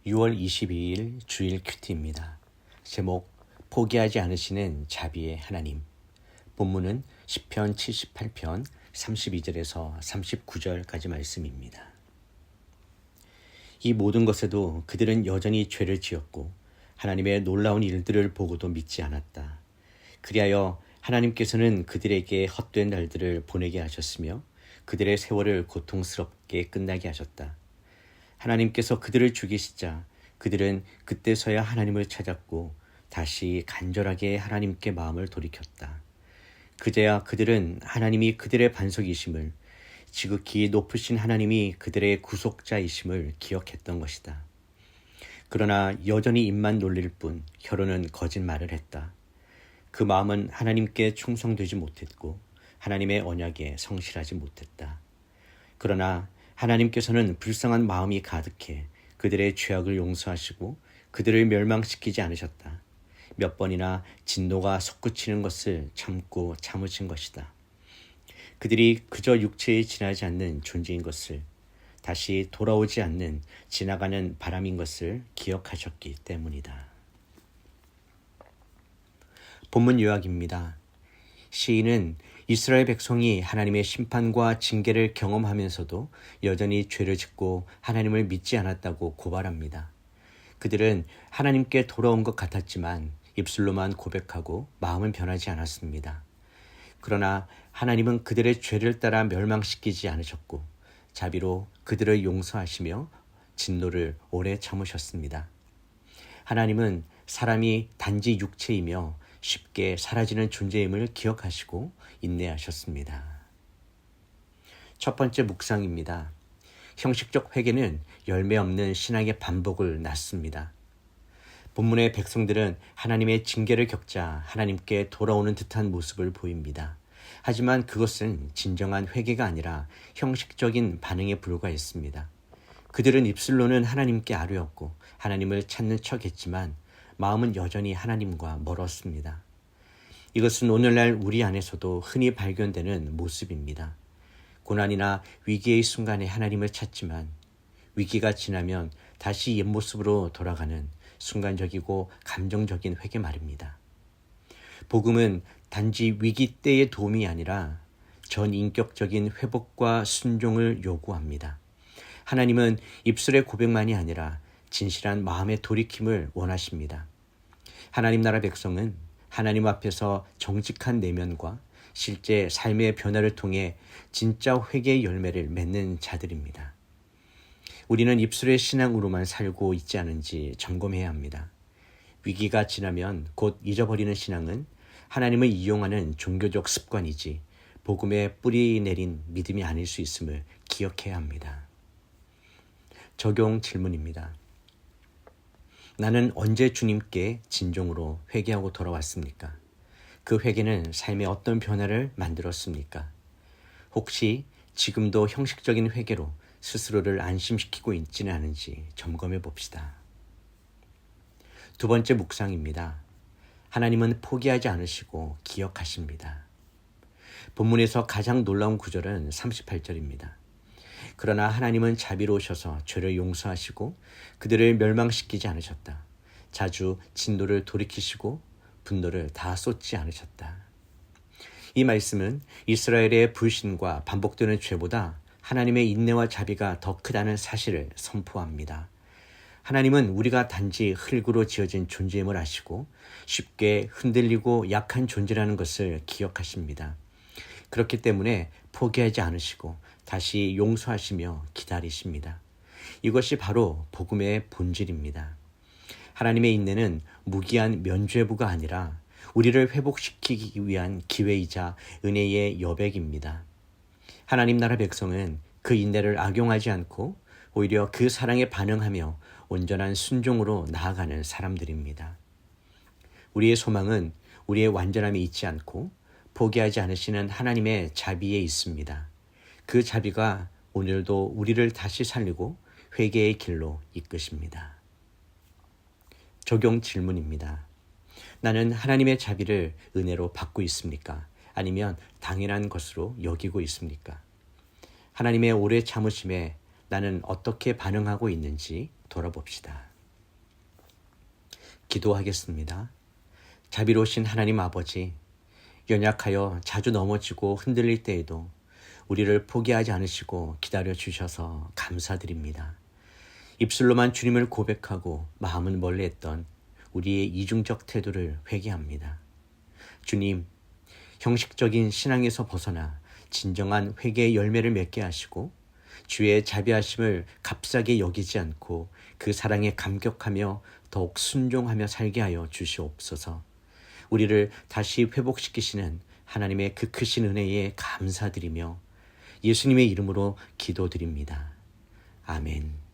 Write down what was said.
6월 22일 주일 큐티입니다. 제목 포기하지 않으시는 자비의 하나님. 본문은 시편 78편 32절에서 39절까지 말씀입니다. 이 모든 것에도 그들은 여전히 죄를 지었고 하나님의 놀라운 일들을 보고도 믿지 않았다. 그리하여 하나님께서는 그들에게 헛된 날들을 보내게 하셨으며 그들의 세월을 고통스럽게 끝나게 하셨다. 하나님께서 그들을 죽이시자 그들은 그때서야 하나님을 찾았고 다시 간절하게 하나님께 마음을 돌이켰다. 그제야 그들은 하나님이 그들의 반석이심을, 지극히 높으신 하나님이 그들의 구속자이심을 기억했던 것이다. 그러나 여전히 입만 놀릴 뿐 혀로는 거짓말을 했다. 그 마음은 하나님께 충성되지 못했고 하나님의 언약에 성실하지 못했다. 그러나 하나님께서는 불쌍한 마음이 가득해 그들의 죄악을 용서하시고 그들을 멸망시키지 않으셨다. 몇 번이나 진노가 솟구치는 것을 참고 참으신 것이다. 그들이 그저 육체에 지나지 않는 존재인 것을, 다시 돌아오지 않는 지나가는 바람인 것을 기억하셨기 때문이다. 본문 요약입니다. 시인은 이스라엘 백성이 하나님의 심판과 징계를 경험하면서도 여전히 죄를 짓고 하나님을 믿지 않았다고 고발합니다. 그들은 하나님께 돌아온 것 같았지만 입술로만 고백하고 마음은 변하지 않았습니다. 그러나 하나님은 그들의 죄를 따라 멸망시키지 않으셨고 자비로 그들을 용서하시며 진노를 오래 참으셨습니다. 하나님은 사람이 단지 육체이며 쉽게 사라지는 존재임을 기억하시고 인내하셨습니다. 첫 번째 묵상입니다. 형식적 회개는 열매 없는 신앙의 반복을 낳습니다. 본문의 백성들은 하나님의 징계를 겪자 하나님께 돌아오는 듯한 모습을 보입니다. 하지만 그것은 진정한 회개가 아니라 형식적인 반응에 불과했습니다. 그들은 입술로는 하나님께 아뢰었고 하나님을 찾는 척했지만 마음은 여전히 하나님과 멀었습니다. 이것은 오늘날 우리 안에서도 흔히 발견되는 모습입니다. 고난이나 위기의 순간에 하나님을 찾지만 위기가 지나면 다시 옛 모습으로 돌아가는 순간적이고 감정적인 회개 말입니다. 복음은 단지 위기 때의 도움이 아니라 전인격적인 회복과 순종을 요구합니다. 하나님은 입술의 고백만이 아니라 진실한 마음의 돌이킴을 원하십니다. 하나님 나라 백성은 하나님 앞에서 정직한 내면과 실제 삶의 변화를 통해 진짜 회개의 열매를 맺는 자들입니다. 우리는 입술의 신앙으로만 살고 있지 않은지 점검해야 합니다. 위기가 지나면 곧 잊어버리는 신앙은 하나님을 이용하는 종교적 습관이지 복음의 뿌리 내린 믿음이 아닐 수 있음을 기억해야 합니다. 적용 질문입니다. 나는 언제 주님께 진정으로 회개하고 돌아왔습니까? 그 회개는 삶에 어떤 변화를 만들었습니까? 혹시 지금도 형식적인 회개로 스스로를 안심시키고 있지는 않은지 점검해 봅시다. 두 번째 묵상입니다. 하나님은 포기하지 않으시고 기억하십니다. 본문에서 가장 놀라운 구절은 38절입니다. 그러나 하나님은 자비로우셔서 죄를 용서하시고 그들을 멸망시키지 않으셨다. 자주 진노를 돌이키시고 분노를 다 쏟지 않으셨다. 이 말씀은 이스라엘의 불신과 반복되는 죄보다 하나님의 인내와 자비가 더 크다는 사실을 선포합니다. 하나님은 우리가 단지 흙으로 지어진 존재임을 아시고 쉽게 흔들리고 약한 존재라는 것을 기억하십니다. 그렇기 때문에 포기하지 않으시고 다시 용서하시며 기다리십니다. 이것이 바로 복음의 본질입니다. 하나님의 인내는 무기한 면죄부가 아니라 우리를 회복시키기 위한 기회이자 은혜의 여백입니다. 하나님 나라 백성은 그 인내를 악용하지 않고 오히려 그 사랑에 반응하며 온전한 순종으로 나아가는 사람들입니다. 우리의 소망은 우리의 완전함에 있지 않고 포기하지 않으시는 하나님의 자비에 있습니다. 그 자비가 오늘도 우리를 다시 살리고 회개의 길로 이끄십니다. 적용 질문입니다. 나는 하나님의 자비를 은혜로 받고 있습니까? 아니면 당연한 것으로 여기고 있습니까? 하나님의 오래 참으심에 나는 어떻게 반응하고 있는지 돌아봅시다. 기도하겠습니다. 자비로우신 하나님 아버지, 연약하여 자주 넘어지고 흔들릴 때에도 우리를 포기하지 않으시고 기다려 주셔서 감사드립니다. 입술로만 주님을 고백하고 마음은 멀리했던 우리의 이중적 태도를 회개합니다. 주님, 형식적인 신앙에서 벗어나 진정한 회개의 열매를 맺게 하시고 주의 자비하심을 값싸게 여기지 않고 그 사랑에 감격하며 더욱 순종하며 살게 하여 주시옵소서. 우리를 다시 회복시키시는 하나님의 그 크신 은혜에 감사드리며 예수님의 이름으로 기도드립니다. 아멘.